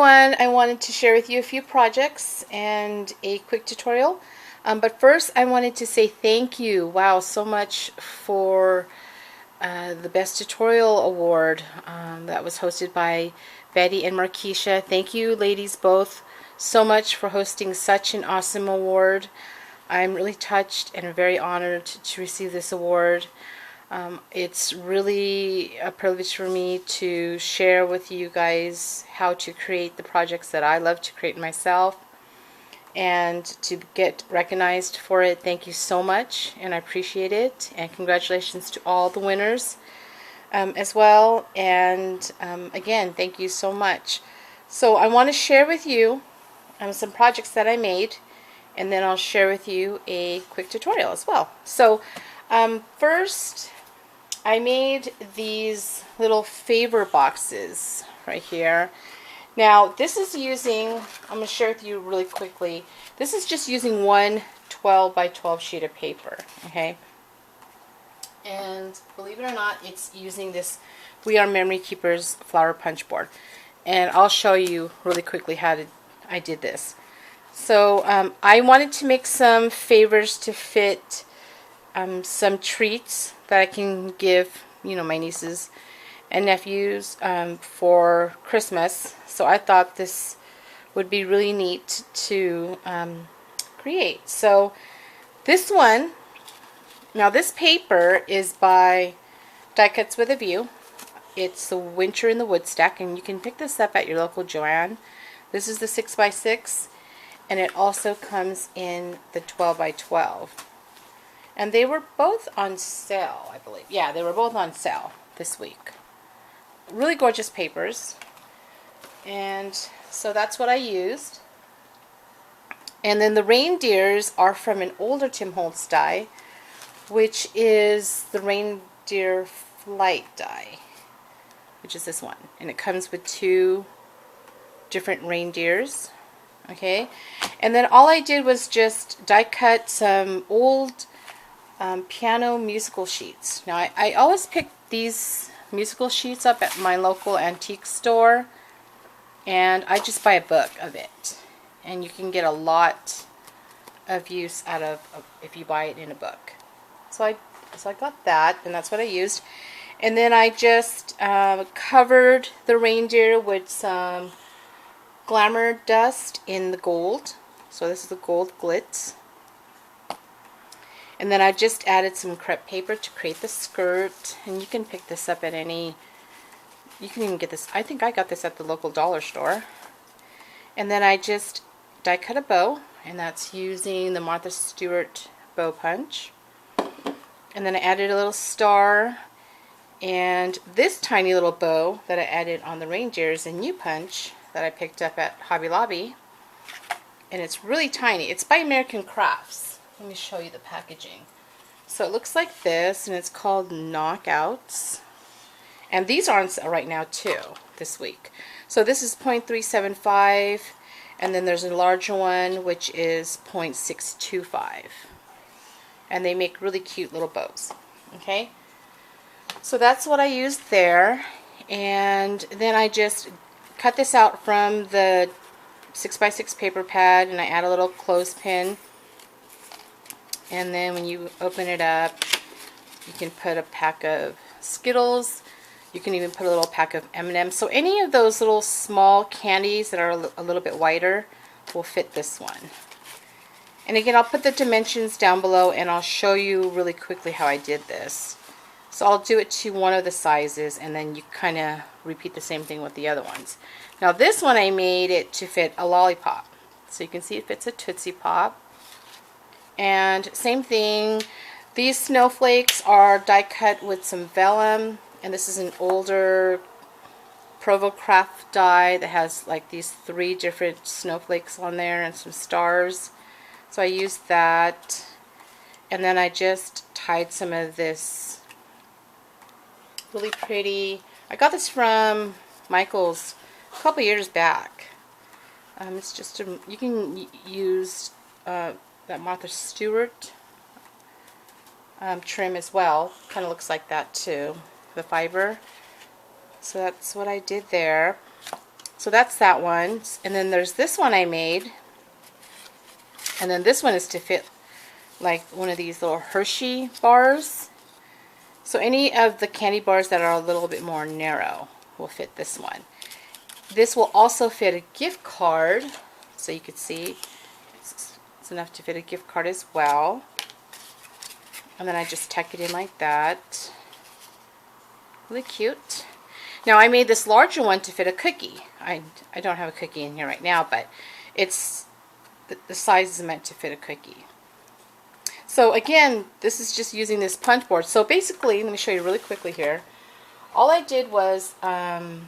everyone, I wanted to share with you a few projects and a quick tutorial. But first I wanted to say thank you, wow, so much for the Best Tutorial Award that was hosted by Betty and Markisha. Thank you ladies both so much for hosting such an awesome award. I'm really touched and very honored to receive this award. It's really a privilege for me to share with you guys how to create the projects that I love to create myself, and to get recognized for it. Thank you so much, and I appreciate it, and congratulations to all the winners as well. And again, thank you so much. So I want to share with you some projects that I made, and then I'll share with you a quick tutorial as well. So first, I made these little favor boxes right here. Now this is using, I'm going to share with you really quickly, this is just using one 12 by 12 sheet of paper, okay? And believe it or not, it's using this We Are Memory Keepers flower punch board. And I'll show you really quickly how I did this. So I wanted to make some favors to fit some treats that I can give, you know, my nieces and nephews for Christmas. So I thought this would be really neat to create. So this one, now this paper is by Die Cuts with a View. It's the Winter in the Woodstack, and you can pick this up at your local JoAnn. This is the 6x6, and it also comes in the 12 by 12. And they were both on sale, I believe. Yeah, they were both on sale this week. Really gorgeous papers. And so that's what I used. And then the reindeers are from an older Tim Holtz die, which is the Reindeer Flight die, which is this one. And it comes with two different reindeers. Okay. And then all I did was just die cut some old piano musical sheets. Now I always pick these musical sheets up at my local antique store, and I just buy a book of it, and you can get a lot of use out of if you buy it in a book. So I got that, and that's what I used. And then I just covered the reindeer with some Glamour dust in the gold. So this is the gold Glitz. And then I just added some crepe paper to create the skirt. And you can pick this up at any, you can even get this, I think I got this at the local dollar store. And then I just die cut a bow, and that's using the Martha Stewart bow punch. And then I added a little star, and this tiny little bow that I added on the reindeer is a new punch that I picked up at Hobby Lobby. And it's really tiny. It's by American Crafts. Let me show you the packaging. So it looks like this, and it's called Knockouts. And these are on sale right now too, this week. So this is 0.375, and then there's a larger one which is 0.625. And they make really cute little bows. Okay? So that's what I used there. And then I just cut this out from the 6x6 paper pad, and I add a little clothespin. And then when you open it up, you can put a pack of Skittles. You can even put a little pack of M&Ms. So any of those little small candies that are a little bit wider will fit this one. And again, I'll put the dimensions down below, and I'll show you really quickly how I did this. So I'll do it to one of the sizes, and then you kind of repeat the same thing with the other ones. Now this one I made it to fit a lollipop. So you can see it fits a Tootsie Pop. And same thing, these snowflakes are die cut with some vellum, and this is an older Provo Craft die that has like these 3 different snowflakes on there and some stars. So I used that, and then I just tied some of this really pretty, I got this from Michael's a couple years back. It's just you can use that Martha Stewart trim as well. Kind of looks like that too, the fiber. So that's what I did there. So that's that one. And then there's this one I made. And then this one is to fit like one of these little Hershey bars. So any of the candy bars that are a little bit more narrow will fit this one. This will also fit a gift card. So you can see it's enough to fit a gift card as well. And then I just tuck it in like that. Really cute. Now I made this larger one to fit a cookie. I don't have a cookie in here right now, but it's the size is meant to fit a cookie. So again, this is just using this punch board. So basically, let me show you really quickly here. All I did was, let's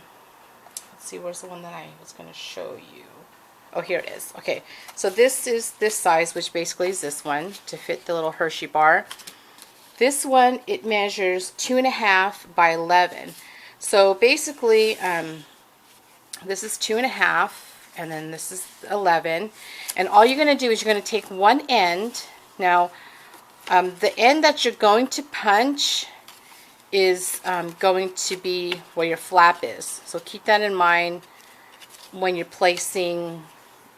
see, where's the one that I was going to show you? Oh, here it is. Okay, so this is this size, which basically is this one, to fit the little Hershey bar. This one, it measures 2.5 by 11. So basically, this is 2.5, and then this is 11. And all you're going to do is you're going to take one end. Now, the end that you're going to punch is going to be where your flap is. So keep that in mind when you're placing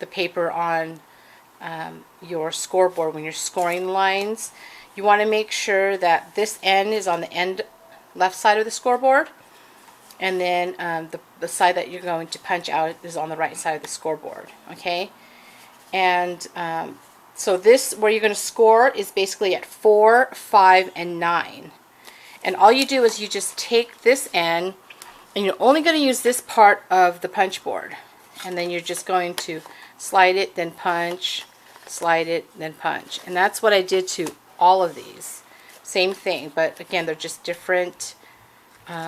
the paper on your scoreboard, when you're scoring lines. You want to make sure that this end is on the end left side of the scoreboard, and then the side that you're going to punch out is on the right side of the scoreboard. Okay, and so this, where you're going to score, is basically at 4, 5, and 9. And all you do is you just take this end, and you're only going to use this part of the punch board, and then you're just going to slide it, then punch, slide it, then punch. And that's what I did to all of these. Same thing, but again, they're just different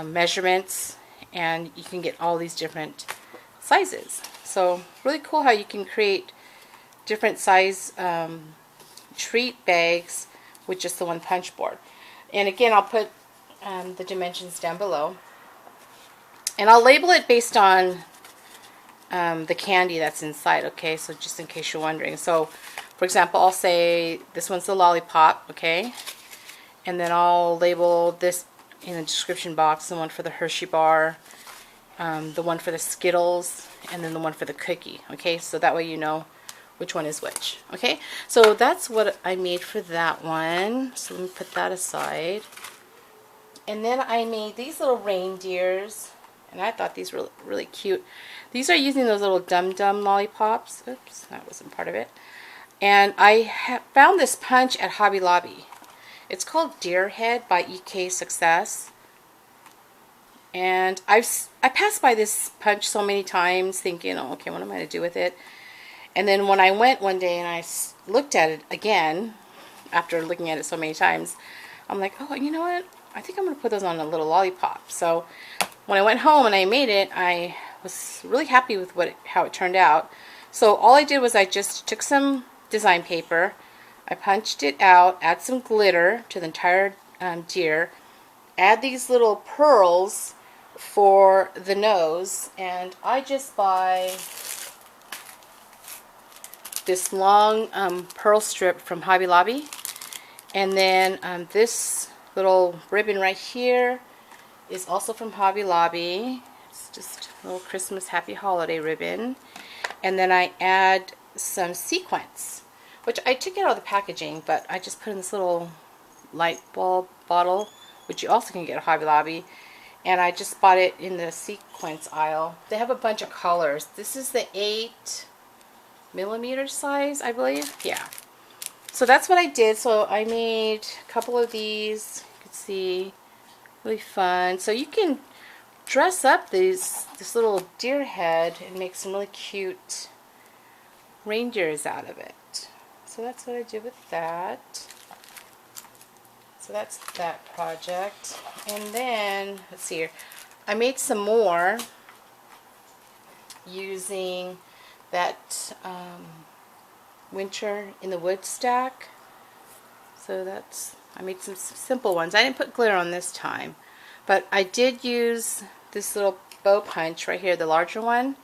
measurements, and you can get all these different sizes. So really cool how you can create different size treat bags with just the one punch board. And again, I'll put the dimensions down below, and I'll label it based on the candy that's inside. Okay, so just in case you're wondering. So for example, I'll say this one's the Lollipop, okay, and then I'll label this in the description box, the one for the Hershey Bar, the one for the Skittles, and then the one for the cookie. Okay, so that way you know which one is which. Okay, so that's what I made for that one. So let me put that aside. And then I made these little reindeers, and I thought these were really cute. These are using those little dum-dum lollipops. Oops, that wasn't part of it. And I found this punch at Hobby Lobby. It's called Deer Head by EK Success. And I passed by this punch so many times thinking, oh, okay, what am I going to do with it? And then when I went one day and I looked at it again, after looking at it so many times, I'm like, oh, you know what? I think I'm going to put those on a little lollipop. So when I went home and I made it, I was really happy with how it turned out. So all I did was I just took some design paper, I punched it out, add some glitter to the entire deer, add these little pearls for the nose, and I just buy this long pearl strip from Hobby Lobby, and then this little ribbon right here is also from Hobby Lobby. It's just a little Christmas happy holiday ribbon. And then I add some sequins, which I took out of the packaging, but I just put in this little light bulb bottle, which you also can get at Hobby Lobby. And I just bought it in the sequins aisle. They have a bunch of colors. This is the 8mm size, I believe. Yeah. So that's what I did. So I made a couple of these. You can see, really fun. So you can dress up this little deer head and make some really cute reindeers out of it. So that's what I did with that. So that's that project. And then, let's see here, I made some more using that Winter in the Woods stack. So I made some simple ones. I didn't put glitter on this time, but I did use this little bow punch right here, the larger one,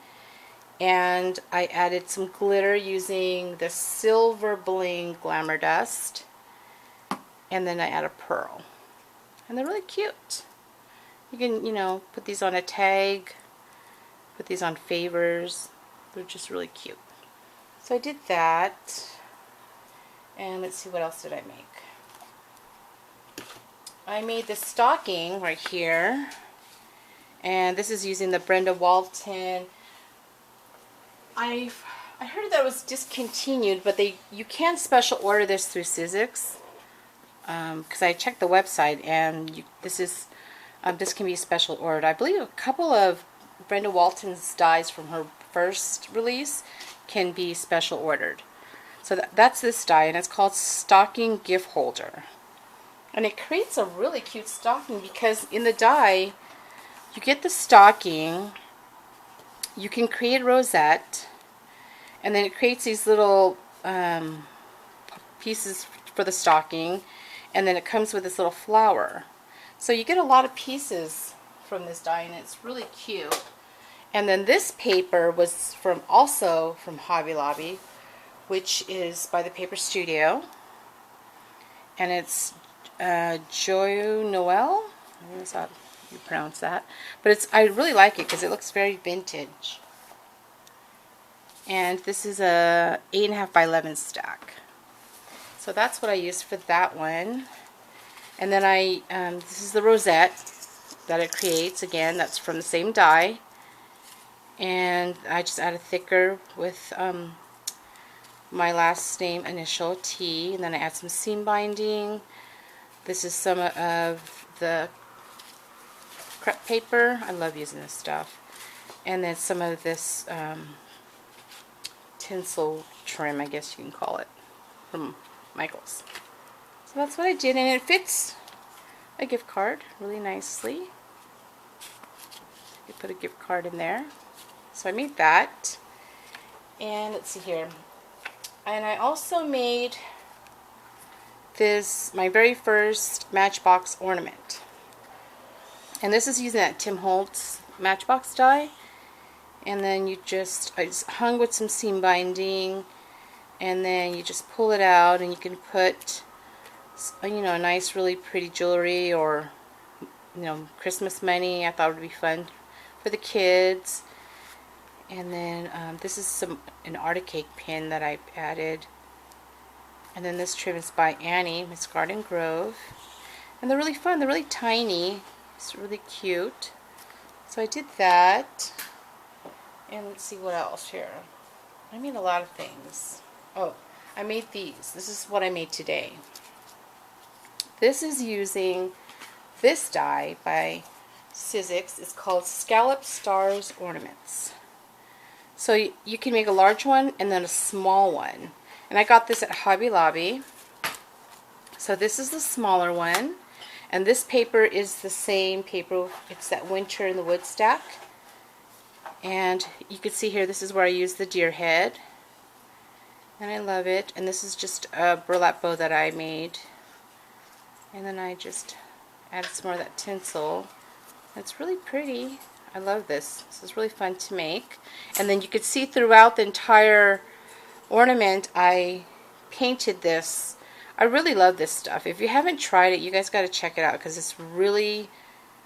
and I added some glitter using the Silver Bling Glamour dust, and then I add a pearl, and they're really cute. You can, put these on a tag, Put these on favors. They're just really cute. So I did that. And let's see, what else did I make? I made this stocking right here. And this is using the Brenda Walton. I heard that it was discontinued, but you can special order this through Sizzix. Because I checked the website, and this can be special ordered. I believe a couple of Brenda Walton's dies from her first release can be special ordered. So that's this die, and it's called Stocking Gift Holder. And it creates a really cute stocking because in the die, you get the stocking, you can create a rosette, and then it creates these little pieces for the stocking, and then it comes with this little flower. So you get a lot of pieces from this die, and it's really cute. And then this paper was also from Hobby Lobby, which is by the Paper Studio, and it's JoAnn. I think that's how you pronounce that. But I really like it because it looks very vintage. And this is a 8.5 by 11 stack. So that's what I used for that one. And then this is the rosette that it creates. Again, that's from the same die. And I just add a thicker with my last name initial, T, and then I add some seam binding. This is some of the crepe paper. I love using this stuff. And then some of this tinsel trim, I guess you can call it, from Michaels. So that's what I did, and it fits a gift card really nicely. You put a gift card in there. So I made that. And let's see here. And I also made this, my very first Matchbox ornament. And this is using that Tim Holtz Matchbox die. And then I just hung with some seam binding. And then you just pull it out, and you can put, a nice, really pretty jewelry, or, Christmas money. I thought it would be fun for the kids. And then this is an Art Cake pin that I added. And then this trim is by Annie, Miss Garden Grove. And they're really fun. They're really tiny. It's really cute. So I did that. And let's see what else here. I made a lot of things. Oh, I made these. This is what I made today. This is using this die by Sizzix. It's called Scallop Stars Ornaments. So you can make a large one and then a small one. And I got this at Hobby Lobby. So this is the smaller one. And this paper is the same paper. It's that Winter in the Wood stack. And you can see here, this is where I use the deer head. And I love it. And this is just a burlap bow that I made. And then I just added some more of that tinsel. It's really pretty. I love this. This is really fun to make. And then you could see throughout the entire ornament I painted this. I really love this stuff. If you haven't tried it, you guys got to check it out because it's really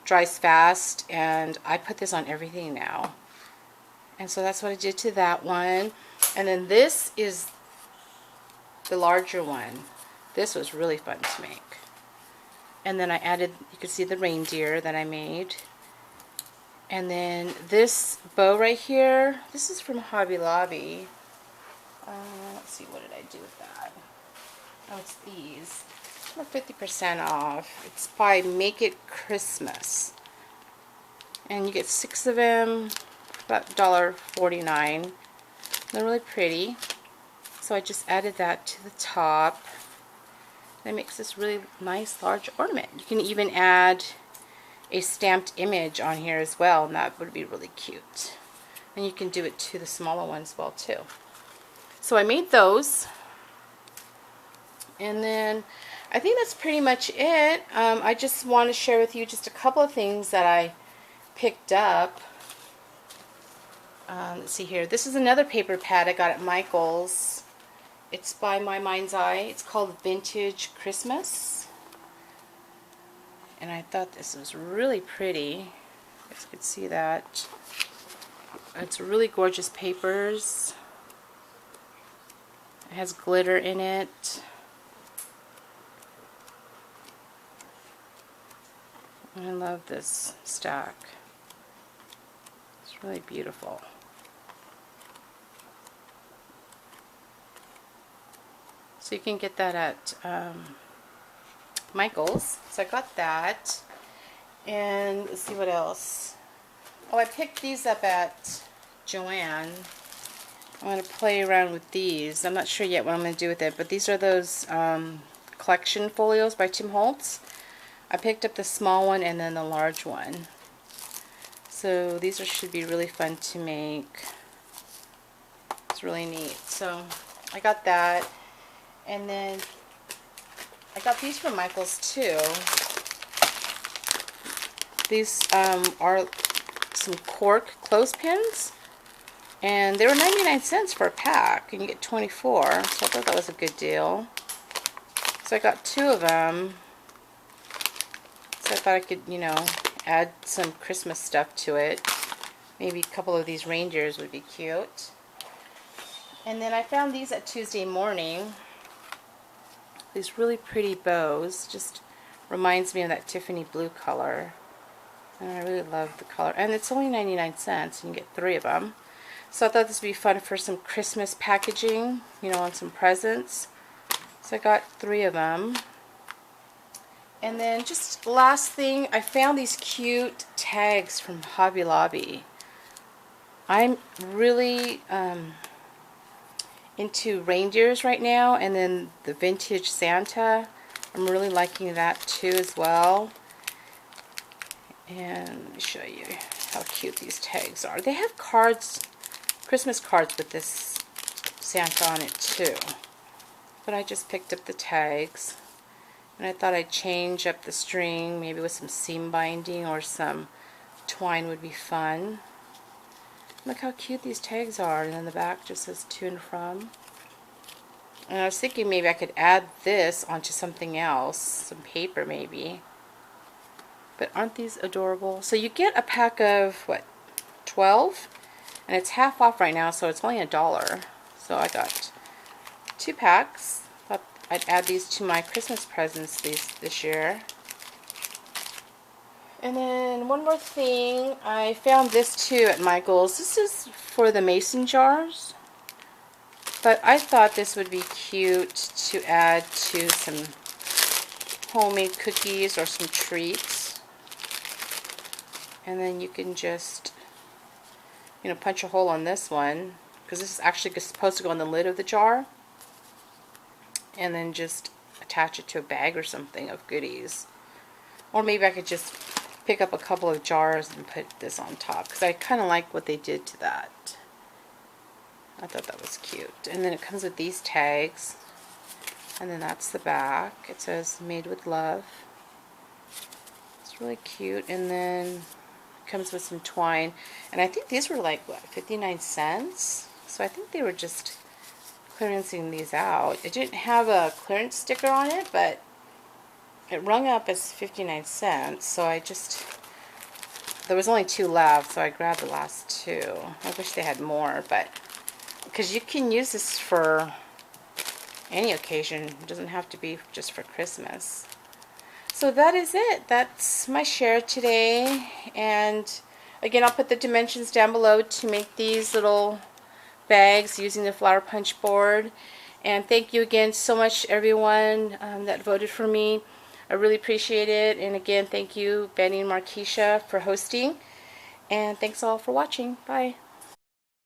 dries fast, and I put this on everything now. And so that's what I did to that one. And then this is the larger one. This was really fun to make. And then I added, you can see the reindeer that I made. And then this bow right here, this is from Hobby Lobby. Let's see, what did I do with that? Oh, it's these. They're 50% off. It's by Make It Christmas. And you get 6 of them, about $1.49. They're really pretty. So I just added that to the top. That makes this really nice large ornament. You can even add a stamped image on here as well, and that would be really cute. And you can do it to the smaller ones as well too. So I made those, and then I think that's pretty much it. I just want to share with you just a couple of things that I picked up. Let's see here. This is another paper pad I got at Michael's. It's by My Mind's Eye. It's called Vintage Christmas. And I thought this was really pretty. You guys could see that. It's really gorgeous papers. It has glitter in it. I love this stack. It's really beautiful. So you can get that at Michael's. So I got that. And let's see what else. Oh, I picked these up at JoAnn. I'm going to play around with these. I'm not sure yet what I'm going to do with it, but these are those collection folios by Tim Holtz. I picked up the small one and then the large one. So these should be really fun to make. It's really neat. So I got that. And then I got these from Michael's too. These are some cork clothespins. And they were 99 cents for a pack. And you get 24. So I thought that was a good deal. So I got 2 of them. So I thought I could, you know, add some Christmas stuff to it. Maybe a couple of these reindeers would be cute. And then I found these at Tuesday Morning. These really pretty bows. Just reminds me of that Tiffany blue color. And I really love the color. And it's only 99 cents. And you get 3 of them. So I thought this would be fun for some Christmas packaging, you know, on some presents. So I got 3 of them. And then just last thing, I found these cute tags from Hobby Lobby. I'm really into reindeers right now, and then the vintage Santa. I'm really liking that too as well. And let me show you how cute these tags are. They have cards, Christmas cards with this Santa on it too. But I just picked up the tags. And I thought I'd change up the string, maybe with some seam binding or some twine would be fun. Look how cute these tags are. And then the back just says to and from. And I was thinking maybe I could add this onto something else, some paper maybe. But aren't these adorable? So you get a pack of, what, 12? And it's half off right now, so it's only $1. So I got 2 packs. I'd add these to my Christmas presents this year. And then one more thing, I found this too at Michael's. This is for the mason jars. But I thought this would be cute to add to some homemade cookies or some treats. And then you can just, you know, punch a hole on this one, because this is actually supposed to go on the lid of the jar. And then just attach it to a bag or something of goodies. Or maybe I could just pick up a couple of jars and put this on top, because I kind of like what they did to that. I thought that was cute. And then it comes with these tags. And then that's the back. It says made with love. It's really cute. And then it comes with some twine. And I think these were like, what, 59 cents? So I think they were just clearancing these out. It didn't have a clearance sticker on it, but it rung up as 59 cents. So I just, there was only 2 left, so I grabbed the last 2. I wish they had more, but because you can use this for any occasion. It doesn't have to be just for Christmas. So that is it. That's my share today. And again, I'll put the dimensions down below to make these little bags using the flower punch board. And thank you again so much, everyone that voted for me. I really appreciate it. And again, thank you, Betty and Markisha, for hosting. And thanks all for watching. Bye.